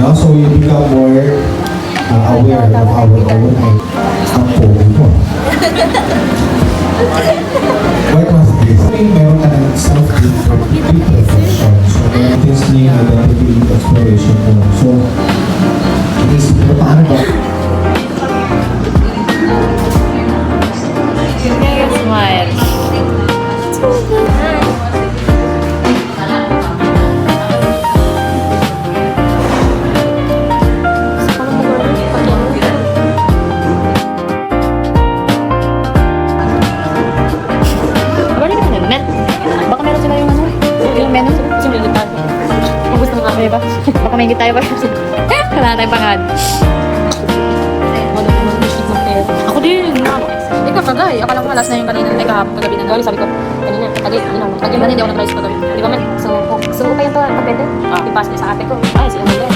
No? So you become more aware of our own and ang pogi mo. What was this? I mean, meron ka ng self-imperfection. So, meron this new identity exploration mo. So, is, paano ba? Smile. Balik ka na, Net. Baka meron sila yung ano? Yung menu? Kasi may gitay. Ubus na nga kayo ba? Baka may gitay ba? Wala na tayong pangad. Ako din. Ikaw kagay. Akala ko alas na yung kanina. Kagabi ng gabi. Sabi ko, kanina. Kagay, kagay ba hindi ako nag-rice kagabi. Di ba man? So pa yun to. Pagpende. Ipas niya sa ate ko. Ay, sila mo yun.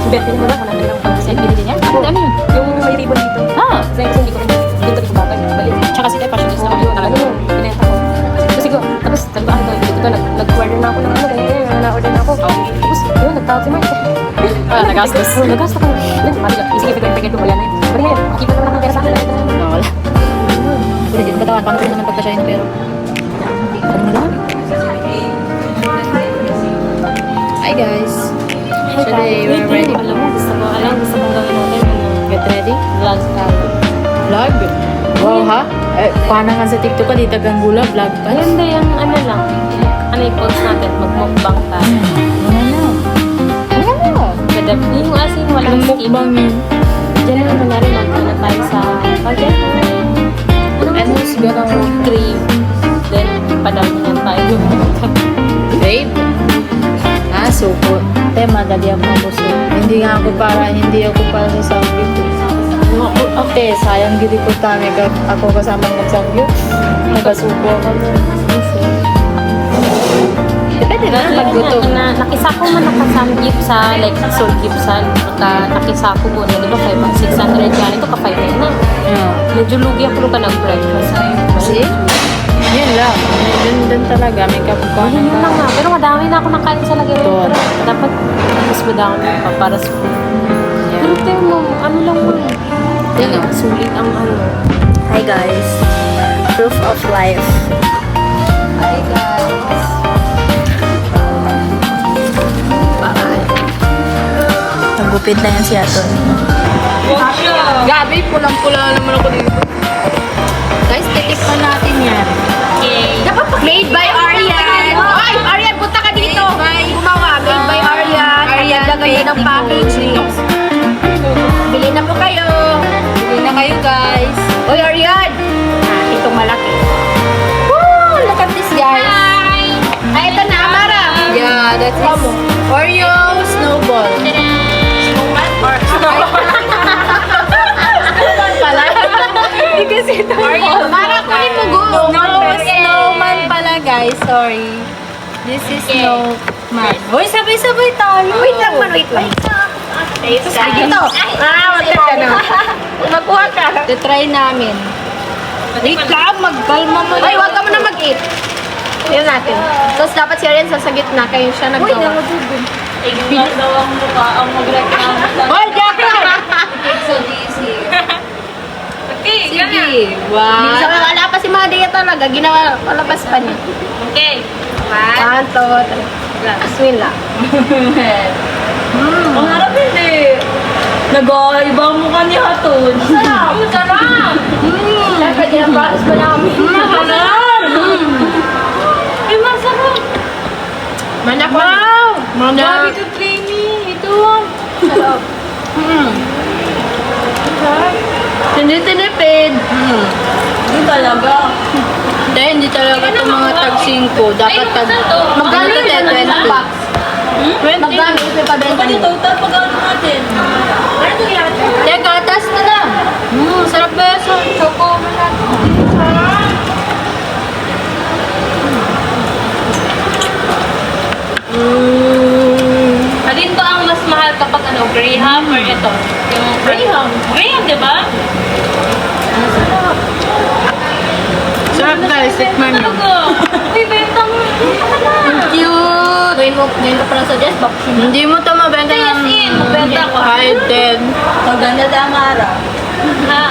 Bete mo ba? Wala na lang pag-send. Binili niya. Ano yun? Yung may ribbon dito. Kasi hindi ko dito ko babay. Balik. Tsaka sila fashionista ko yun. Ano yun? Pinenta ko. Tapos ko. Tapos sabi ko, ano dito nag-order na ako ng ano. Ganyan. Na-order na ako. Tapos yun, nagtawag si Mark. Nagastos. Nagastos ako. Sige, pagkakit ko wala na yun. Pero ngayon, makikita naman ng pera sa akin. Wala. Pwede din batawan. Paano ko naman pagkasya yun pero? Ano na lang? Hi guys. Today we're ready. Alam mo, gusto mo gawin natin. Get ready? Vlog tayo. Vlog? Wow ha? Paano nga sa TikTok ka, dito ganggula, vlog pa? Hindi, yung ano lang. Ano yung post natin? Mag-mukbang tayo. Yung asin, walang skip. Mukbang yun. Diyan naman nangyari, mag-ano tayo sa pagkat. Ano siguro? Cream. Then, padamihan tayo. Babe? Suko. Te, madali ako mabusog. Hindi ako para sa samgyup. Okay, sayang gili ko tami ako kasama ng samgyup. Nagasuko ako. Depende na paggutom. Nakisako man nakasamgyup sa, like, sulgyupsan. Nakisako mo na, di ba, 600 yan. Ito ka 500 na. Medyo lugi ako ka ng breakfast. See? Yun lang. Doon talaga. May kapukuhan Yun lang nga. Pero madami na ako nakain sa lagay. Pero dapat mas madami pa para sa food. Pero tingnan mo, ano lang mo eh. Sulit ang ano. Hi guys. Proof of life. Hi guys. Nagupit na yan si Aton. Gabi, pulang-pula naman ako dito. Guys, titikpan natin yan. Made by Arian. Ay, Arian, punta ka dito. Gumawa. Made by Arian. Arian, lagay ng packaging. Bili na po kayo. Bili na kayo, guys. Oy, Arian. Itong malaki. Woo! Look at this, guys. Hi! Ay, ito na, Amara. Yeah, that's it. Oreo snowball. Snowman? Or snowball? Snowman pala. Hindi kasi ito. Amara, kunin mo go. Snowman pala, guys. Sorry. This is snowman. Uy, sabay-sabay tayo. Wait lang man, wait lang. Ito. Wala ka na. Magkuha ka. Try namin. Wait lang, magkalma mo. Ay, huwag ka mo na mag-eat. Yun natin. Tapos dapat si Arian sa gitna, kayo siya naggawa. Uy, nagagugod. Ignore daw ang mukha, ang mag-reklamo. Hoy, Jacqueline! It's so easy. Okay, Sige. Wow. So, wala pa si Madia talaga. Ginawa, palabas pa niya. Okay. 1, 2, 3. Bismillah. Ang harap hindi. Nag-iba ang mukha ni Haton. Sarap! Sarap! Siyempre, ginabaras pa namin. Sarap! Ay, masarap! Manak. Wow! Grabe ka, creamy. Ito. Sarap. Hindi tinipid. Hindi talaga. Hindi talaga ito mga tag-5. Dapat tag... Magkano ito? 20. 20? Magkano ito pa 20? Pwede total pag-ano natin. Teka, taas na na. Sarap ba yun? Choco, masyado. Alin ba ang mas mahal kapag ano, Graham or ito? Yung Graham. Graham, di ba? Sarap guys, tikman nyo. Uy, benta mo. Cute! Ngayon ko pala suggest, bakit hindi mo ito maganda ng Magbenta ko. kahit 10. Maganda damara. Ha?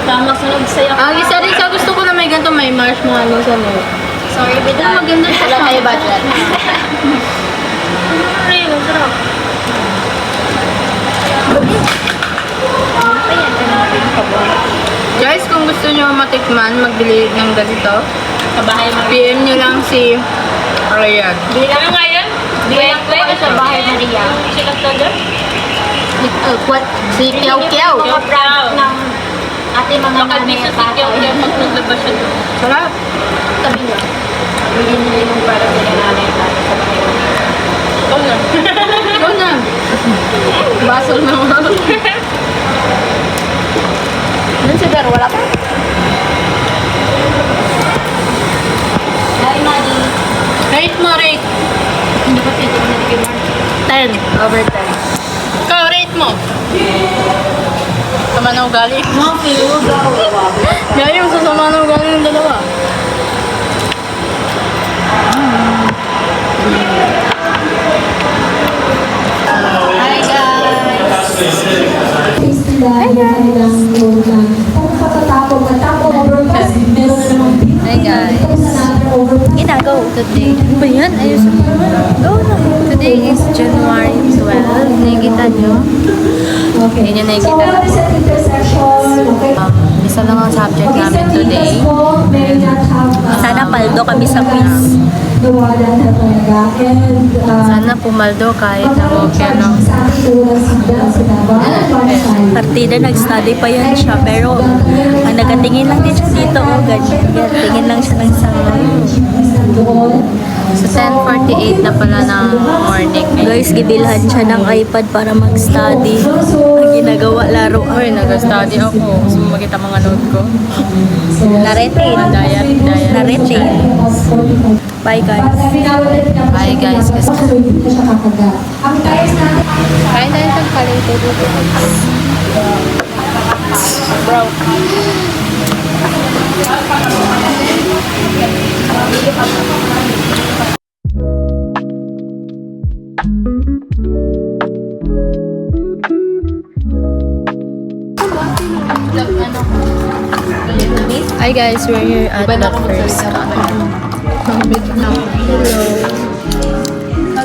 Tama sunog sa'yo. Ang isa rin sa gusto ko na may ganito, may marshmallow sa loob. Sorry, bida. Maganda siya. Wala tayo budget. Ay, masarap. Ayan, kanina pa po. Guys, kung gusto nyo matikman, magbili ng ganito. Sa bahay mo. PM nyo lang si Ryan. Ano nga yan? Bilang ko sa bahay Maria. Sila to doon? Si Kiyaw Kiyaw. Yung proud ng ate mga nanay at tatay. Yung pag naglabas siya doon. Sarap. Sabi niya. Bigyan nila yung product nila nanay at tatay sa bahay. Ikaw na. Ikaw na. Basol na mo. Ano si Pero? Wala pa? Hi, Madi. Rate mo, rate. Hindi pa pwede ko nalagay mo. 10 over 10. Ikaw, rate mo. Sama na ugali. Gaya yung sasama na ugali ng dalawa. Hi, guys. Hi guys! Hi, guys. Ginagaw today. Ano ba yan? Ayos. Go na. Today is January 12. Nakikita nyo? Hindi nyo nakikita. Isa lang ang subject namin today. Sana paldo kami sa quiz. Sana pumaldo kahit na okay lang. Partida, nag-study pa yan siya. Pero, ang nagatingin lang din siya dito. Oh, ganyan. Tingin lang siya ng sangon. So 10:48 na pala ng morning. Guys, gibilhan siya ng iPad para mag-study. Ang ginagawa, laro. Uy, nag-study ako. Gusto mo makita mga note ko? Naretin. Diet. Naretin. Bye guys. Bye guys. Kain tayo ng palito dito. Bro. Hi guys, we're here at the first.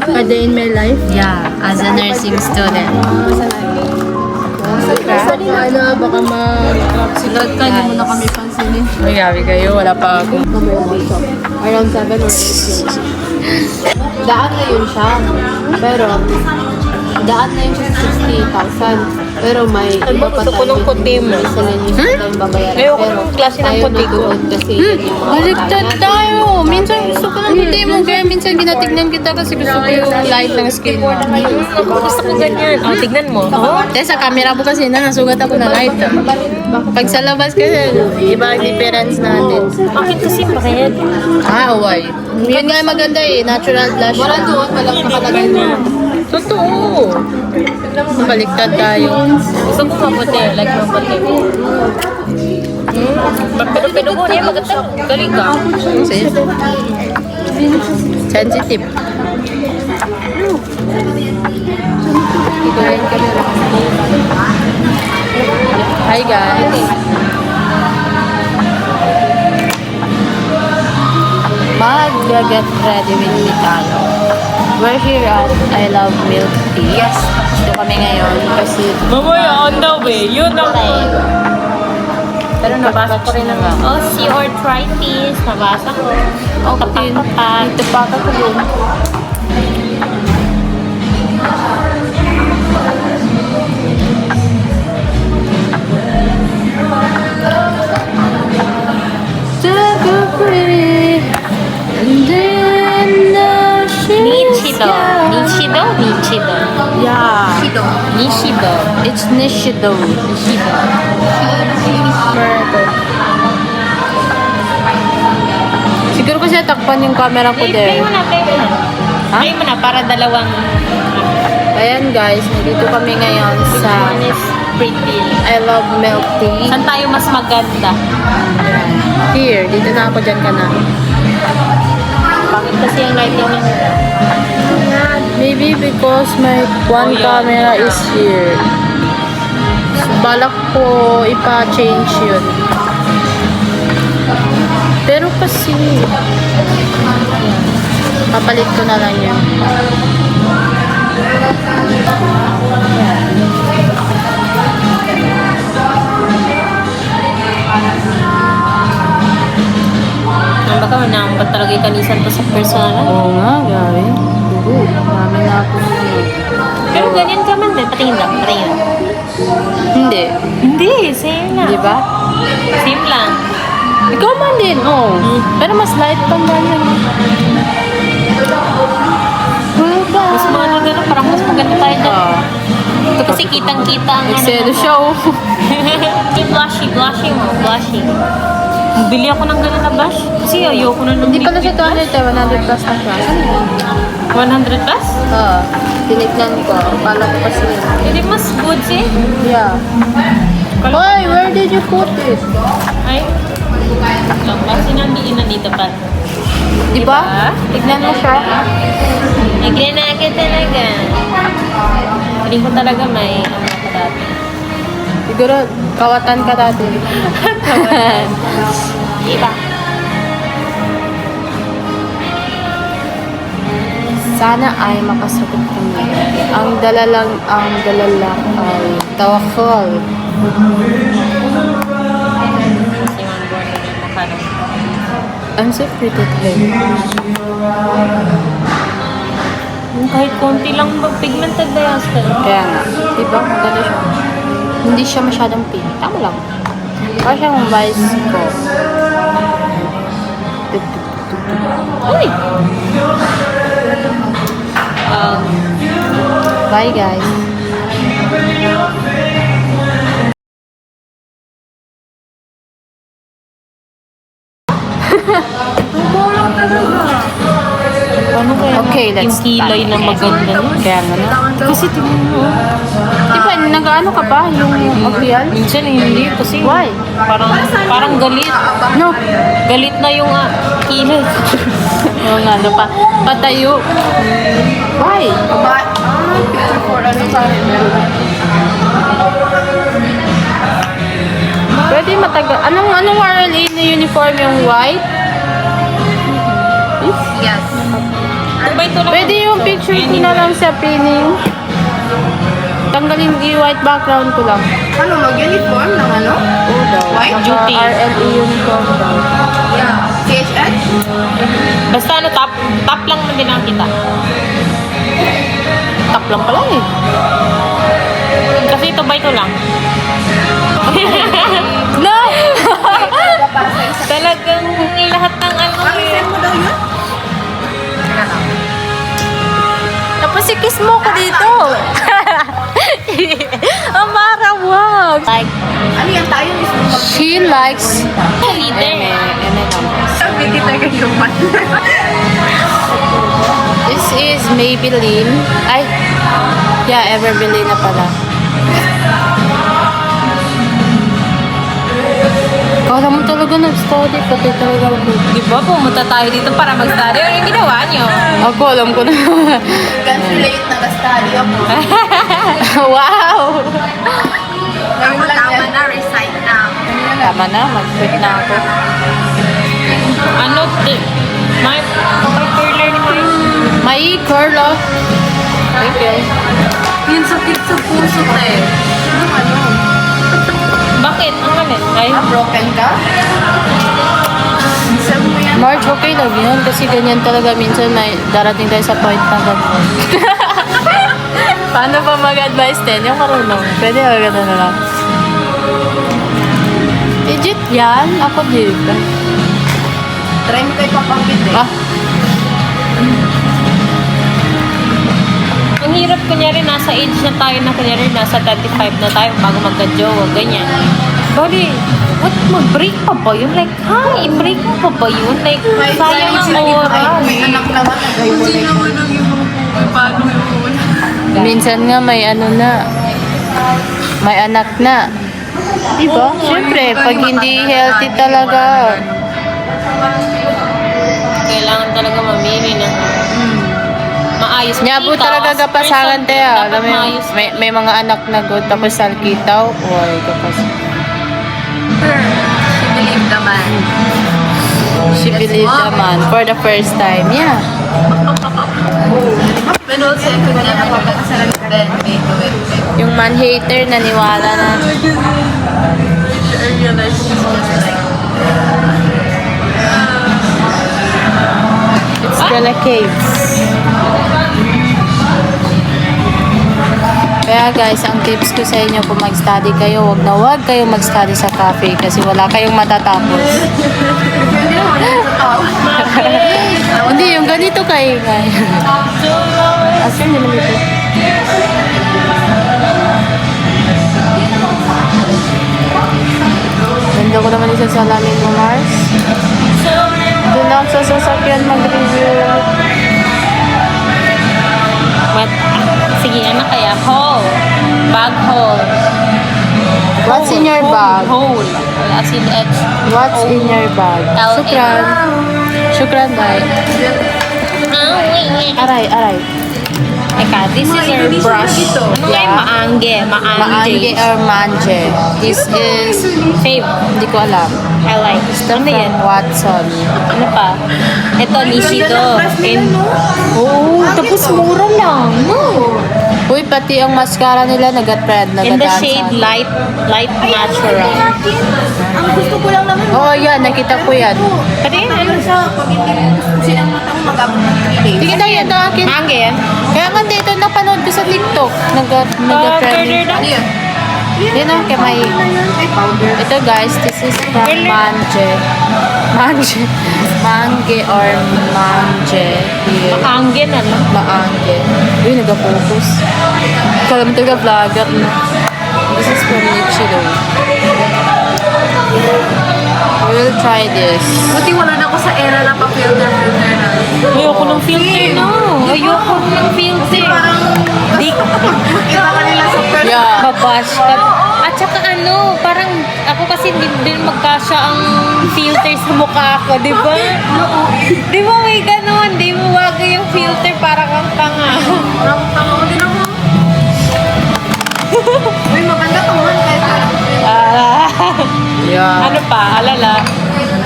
A day in my life. Yeah, as a nursing student. Ano, baka mag-upload ka, hindi mo na kami pansinin. Ay, gabi kayo, wala pa ako. Around 7 or 8. Daan na yun siya. Pero, daan na yun siya sa 60,000. Pero may iba pa gusto ko ng puti mo. miscellaneous na tayong babayaran. Ayoko Pero, klase ng tayo puti ko. nagtuon kasi yun yung mga Baliktad kaya tayo. Minsan gusto ko ng puti mo, kaya minsan ginatignan kita kasi gusto ko yung light ng skin mo. Ako gusto ko ganyan. Oh, tignan mo. Oh. Kaya sa camera ko kasi nasugat ako na light. Pag sa labas kasi, iba ang difference natin. Bakit kasi bakit? Why? Yun nga yung maganda eh, natural blush. wala doon, walang nakalagay mo. Totoo. Baliktad tayo. Gusto ko maputi. Like maputi. Pero pinubo niya maganda. Galing ka. Kasi, sensitive. Hi guys. Mag-get ready with me tayo. We're here at I Love Milk Tea. Yes. Dito kami ngayon kasi Mamaya on the way, yun ang pero nabasa ko rin ang see or try this. Nabasa ko. Oh, kapak-kapak. Ito pa ko yun. Nishido. Nishido? Nishido. Yeah. Nishido. It's Nishido. Nishido. Siguro kasi takpan yung camera ko Play there. mo na, play mo na. Play mo na para dalawang Ayan guys, nandito kami ngayon sa one is pretty. I Love Milk Tea. Saan tayo mas maganda? Here, dito na ako, dyan ka na. Bakit kasi yung lighting niya? Maybe because my one camera is here. Balak ko ipa-change yun. Pero kasi, papalit ko na lang yun. Baka manambat talaga yung kanisan to sa personal. Oo nga, grabe. Oo, marami na ako. Pero ganyan ka man din. Patingin lang. Patingin. Hindi. Hindi, same lang. Di ba? Same lang. Ikaw man din, oh. Pero mas light pa man yun. Mas mga na gano'n, parang mas maganda tayo dyan. Ito kasi kitang-kita ang Excedo siya, oh. Blushing mo, blushing. Bili ako ng gano'n na blush. Kasi ayoko na nung Hindi pala siya 200 100 plus na siya. 100 plus? Oo. Tinignan ko. Pala ko kasi yun. Hindi mas good siya. Yeah. Hoy, where did you put it? Ay. Lang, kasi nandiin na dito pa. Di ba? Tignan mo siya. Nagrinaga talaga. Hindi ko talaga may ano ko dati. Siguro, kawatan ka dati. Iba. Sana ay makasagot kami. Ang dala lang ay tawakal. Si Ma'am Bonnie na mukha nung I'm so pretty today. kahit konti lang pigmented na yan. Kaya nga. Diba? Maganda siya. Hindi siya masyadong pink. Tama lang. Parang siyang vice ko. Uy! Bye guys. Ano kaya? Okay, let's yung kilay na maganda. Kaya nga na. Kasi tingnan mo. Di ba, nag-ano ka ba? Yung apial? Minsan hindi kasi Why? parang galit. No. Galit na yung kilay. Oo nga, no pa. Patayo. Why? Picture for ano sa Pwede matagal. Anong RLA na uniform yung white? Yes. Diba ito lang? Pwede yung picture ko na lang sa pinning. Tanggalin yung white background ko lang. Ano, mag-uniform ng ano? Oo daw. White? Duty. RLA uniform daw. Yeah. CHN? Basta ano, top lang man din ang kita. Top lang pala eh. Kasi ito ba ito lang? No! Talagang lahat ng ano eh. mo daw yun? Tapos i-kiss mo ko dito. Ang marawag. Like, Ano yan tayo mismo? she likes Leader. Sabi kita yung man. This is Maybelline. Ay, yeah, Everbelline na pala. Kala mo talaga nag-study, pati talaga ako. Di ba pumunta tayo dito para mag-study? Ano yung ginawa nyo? Ako, alam ko na. Calculate na ka-study ako. Wow! Tama na, recite na. Tama na, mag-quit na ako. Ano? My curler ni Mike. May curl off. Thank you. Yun sakit sa puso ko eh. Ano? Bakit? Ang alin? Ay, Broken ka? Sabi mo yan. March, okay lang yun. Kasi ganyan talaga minsan may darating tayo sa point na ganyan. Paano pa mag-advise din? Yung marunong. Pwede ba gano'n na lang? Legit yan? Ako di ba? Try mo kayo papakit eh. Ah, ang hirap kunyari nasa age na tayo na kunyari nasa 35 na tayo bago magka-jowa, ganyan. Bali, what, mag-break pa ba yun? Like, ha? I-break mo pa ba yun? Like, sayang ang oras. May anak naman, nag-iwalay ko. minsan nga may ano na. May anak na. Diba? Siyempre, pag hindi healthy talaga. Kailangan talaga mamili ng maayos. Nyabo Ikaw, talaga as kapasangan person, tayo. dapat Alam mo yun, maayos. may mga anak na good tapos salkitaw. Uy, kapas. She believed the man for the first time. Yeah. Yung man hater naniwala na. It's still a cave. Kaya guys, ang tips ko sa inyo kung mag-study kayo, wag kayong mag-study sa cafe kasi wala kayong matatapos. Hindi, yung ganito kayo. Asin, hindi naman ito. Ganda ko naman isa sa salamin mo, Mars. Doon ako sa sasakyan mag-review. Sige, ano kaya? Hole. Bag hole. What's in your bag? Hole. As in H. What's in your bag? L-A. Shukran. Shukran, bye. Aray. Eka, this is your brush. Ano nga yung maangge? Maangge or manje. This is Fave. hindi ko alam. I like. Ano yan? Watson. Ano pa? Ito, Nishido. Oh, tapos mura lang. No. Uy, pati ang mascara nila nag-trend. In the shade light natural. Ang gusto ko lang naman. Oo, yan. Nakita ko yan. Pati yun, ano? Pag hindi silang mata ko mag-abot ng 3 days. Tingin na yan ang akin. Maangge yan? Kaya nga dito napanood ko sa TikTok. Nag-trending. Ano yun? Yun ang kay may... Ito guys, this is from Manje. Manje or Manje. Here. Maangge na lang. Maangge. Uy, nag-focus. Kala mo taga-vlogger na. This is from Nichido. We will try this. Buti wala na ako sa era na pa-filter na. Ayoko ng filter, no. Ayoko ng filter. Di, Iba ka nila sa first. Yeah. babash ka. At saka ano, parang ako kasi hindi din magkasya ang filter sa mukha ko, di ba? Di ba may ganun? Di mo bagay yung filter para kang tanga. Tama mo din ako. Uy, maganda ka man kahit Yeah. Ano pa, alala?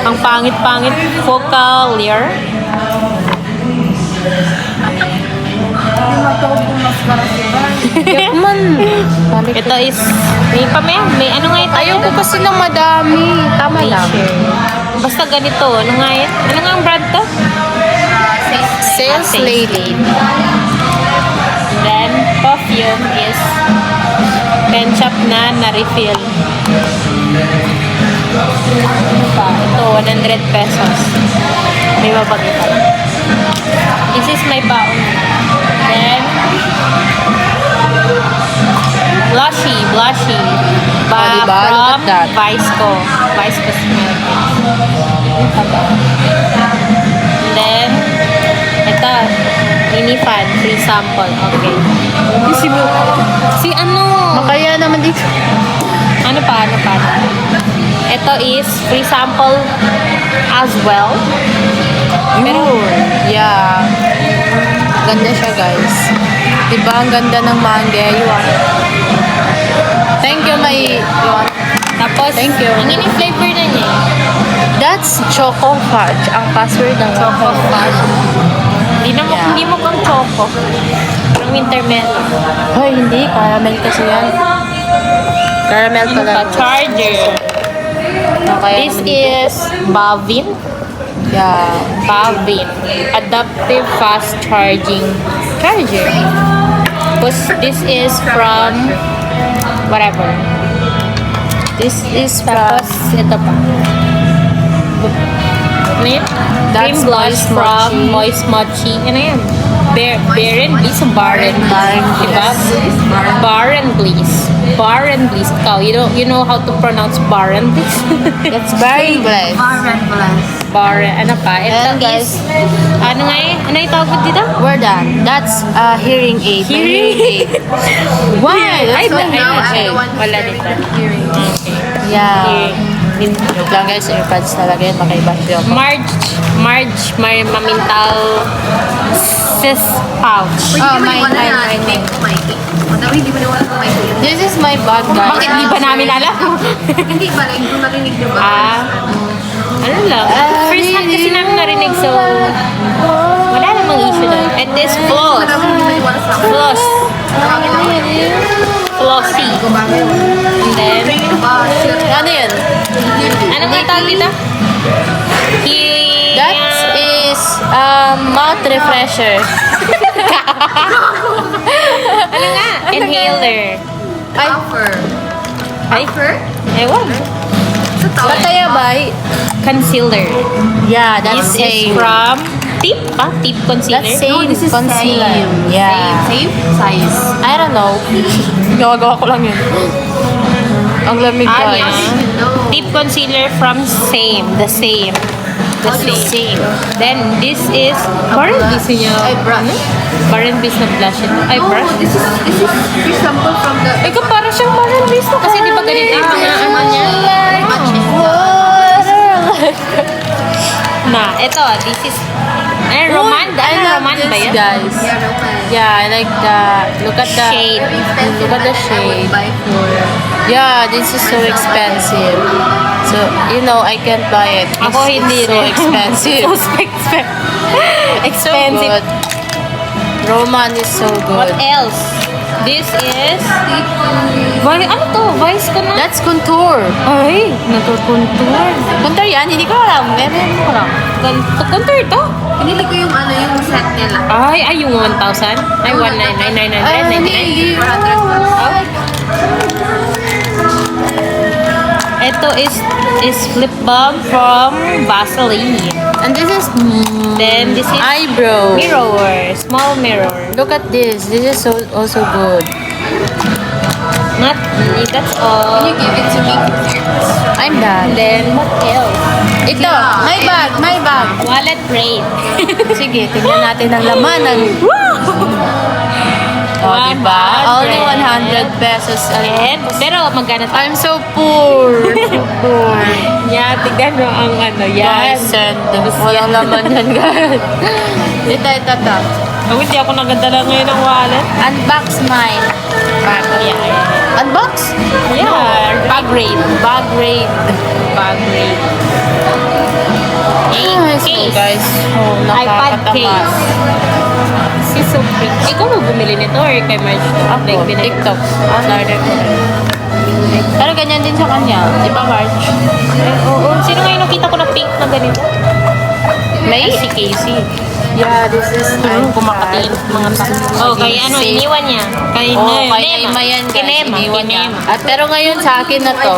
Ang pangit-pangit focal layer. Man. Sabi ko, Ito is, may ano nga ito? ayoko kasi ng madami. Tama lang. Basta ganito, ano nga yun? Ano nga ang brand to? Sales lady. Then, perfume is pen shop na na-refill. Ano pa? Ito, 100 pesos. May mapagita. This is my baon. Then, blushy. diba? Look From at that. Vice Cosmetics. Ano pa ba? Then, ito, mini fan, free sample. Okay. Si ano? Makaya naman dito. Ano pa? Ito is free sample as well. Pero, yeah. Ganda siya, guys. Diba ang ganda ng mangga? Thank you, Tapos, Thank you. ang ini flavor na niya. That's Choco Fudge. Ang password ng Choco Fudge. Yeah. Hindi mo kang choco. Parang intermello. Hoy, hindi. Caramel kasi yan. Caramel Ano pala. pa? Charger. Kaya This naman dito. is Bavin. Yeah. Bavin. Adaptive fast charging charger. Tapos, this is from whatever. This is Tapos, ito pa. Ano yun? That's Cream blush Moist from Mochi. Moist Mochi. Ano yan? Bear and Bliss. Bar and Bliss. Diba? Bar and Bliss. Bar and Bliss. Ikaw, you know how to pronounce Bar and Bliss? It's very blessed. Bar, ano pa? Ito Ayan, guys. is, ano nga eh? Ano yung tawag dito? We're done. That's hearing aid. My Hearing aid. Why? Ay, That's my now hearing aid. wala dito. Okay. Yeah. Hearing. Joke lang guys, earpads talaga yun. Makaiba siya. Marge, may mamintal is pouch. Oh, mine. This is my bag, guys. Bakit di ba namin alam? Hindi ba? Like, kung narinig nyo ba? Ano lang. First hand kasi namin narinig, so wala namang issue doon. And this floss. Floss. Flossy. And then, Ano yun? ano nga tawag dito? That is mouth refresher. Ano nga? Inhaler. Ay, ewan. Kataya ba? Concealer. Yeah, that's This is same. from Tip, Tip Concealer. That's same concealer. Yeah. Same size. I don't know. Gagawa ko lang yun. Ang lamig, guys. Tip Concealer from Same. The Same. The same. Then, this is parang bis niya. Ay, brush. Parang bis na blush ito. Ay, brush. This is free sample from the... Ikaw parang siyang parang bis na. Kasi di ba ganito yung mga ano niya? Na, ito. This is... Ay, Romanda. I Ano, love Romanda ba this, yan? guys. Yeah, no man. Yeah, I like that. Look at the Shade. Look at the I would shade. buy for... Yeah, this is so expensive. So, you know, I can't buy it. Ako hindi so rin. expensive. So expensive. So Expensive. good. Roman is so What good. else? This is... Ano to? Vice ko na? That's contour. Ay, nagkukontour. Contour yan? Hindi ko alam. Meron ko lang. Contour to? Pinili ko yung ano, yung set nila. Ay, yung 1,000? Ay, 199,999. 400. Ito is lip balm from Vaseline. And this is Then this is eyebrow. mirror, small mirror. Look at this. This is so also good. Not that's all. You give it to me. I'm done. Then what else? Ito, my bag, my bag. Wallet braid. Sige, tingnan natin ang laman ng... Oh, One diba? Only hundred. 100 pesos. And, pero magkano to? I'm so poor. So poor. Yeah, tignan mo ang ano. Yan. Guys, and walang laman yan, guys. Ito. Oh, hindi ako nagadala ngayon ng wallet. Unbox mine. Bag. Yeah. Unbox? Yeah. Bag raid. Bag raid. Bag raid. Nice, Case. guys. Oh, iPad nakakatakas. case. This is so pretty. Ikaw mo bumili nito or kay Marge? Ako, TikTok. Order ko. Pero ganyan din sa kanya. Di ba, March? Oo. Sino ngayon nakita ko na pink na ganito? May? Si Casey. Yeah, this is Kumakain mga Oh, kay ano, iniwan niya. Kay Oh, Nema. kay Nema yan, guys. Kinema. Iniwan niya. Kinema. At pero ngayon sa akin na to.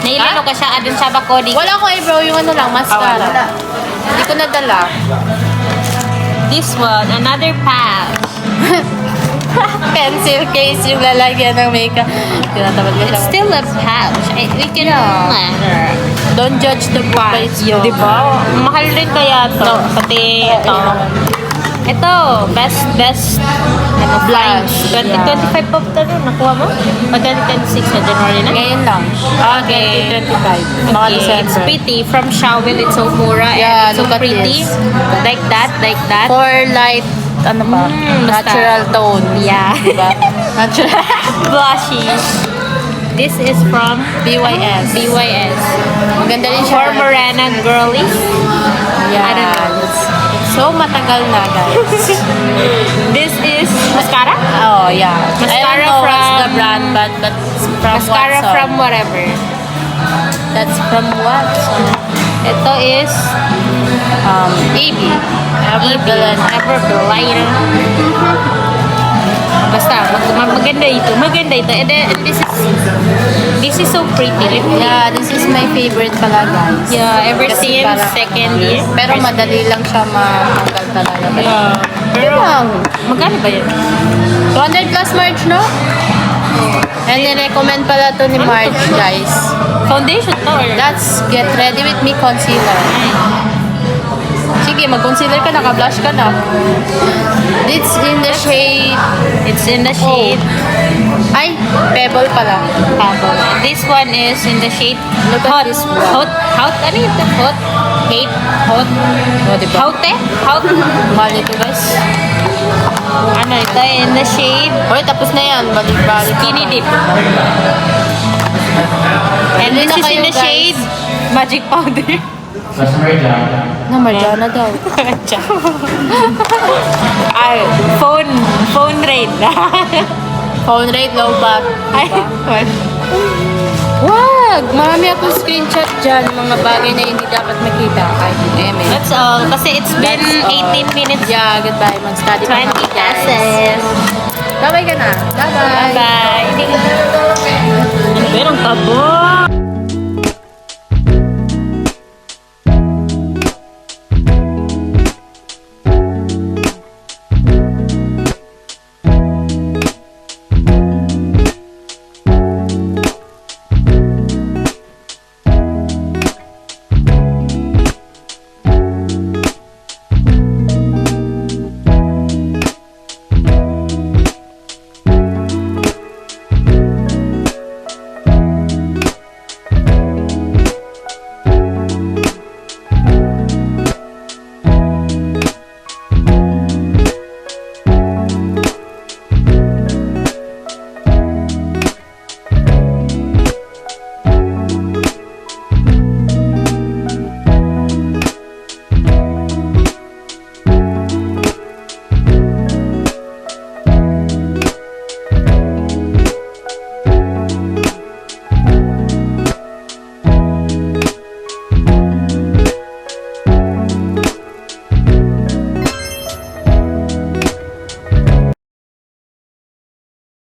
Nailano ka siya adun sa Bakodi. Wala ko eyebrow, yung ano lang, mascara. Hindi ko nadala. This one, another pouch. Pencil case yung lalagyan ng makeup. Tinatamad ko siya. It's still a pouch. We can Don't judge the book by its cover. Diba? Mahal rin kaya to. Pati ito. Ito, best ano, Blush. 2025 pa ito no? Nakuha mo? O 2026 na January na? Ngayon lang. Okay. 2025. Mga Okay, it's December. pretty. From Shawel, it's so mura. Yeah, and it's so look at pretty. this. Like that. For light, ano ba? basta. Natural tone. Yeah. Diba? Natural. Blushy. This is from BYS. BYS. Maganda rin siya. For Morena Girlies. Yeah. I don't know. So, matagal na, guys. This is mascara? Oh, yeah. I Mascara don't know what's the from- brand, but it's from Mascara Watson. from whatever. That's from Watson. Ito is EB. Everblight. Basta, maganda ito. Maganda ito. And then, this is so pretty. Let me Yeah, this is my favorite pala, guys. Yeah, ever Kasi since parang- second year. Pero madali lang siya matanggal talaga. Yeah. Pero, lang. magkano ba yun? 200 plus March, no? And recommend pala to ni March, guys. Foundation to or? That's Get Ready With Me Concealer. Sige, mag-concealer ka, naka-blush ka na. It's in the shade... It's in the shade Ay, Pebble pala. Pebble. This one is in the shade Look at this one. Hot? Ano ito? Hot? Hate? Hot? O, diba? Haute? Haute? Mahal ito, guys. Ano ito? In the shade. Hoy, tapos na yan. Balik-balik. Skinny dip. And this is in the shade. Magic powder. Na, Marjana daw. Ay, phone rate. Phone rate, low back. Ay, Wag! Marami akong screenshot dyan. Mga bagay na hindi dapat makita. Kahit eme. that's all. Kasi it's been That's all. 18 minutes. Yeah, goodbye. Mag-study pa 20 kami, guys. classes. Bye-bye ka na. Bye-bye. Bye-bye. Pero ang tabo.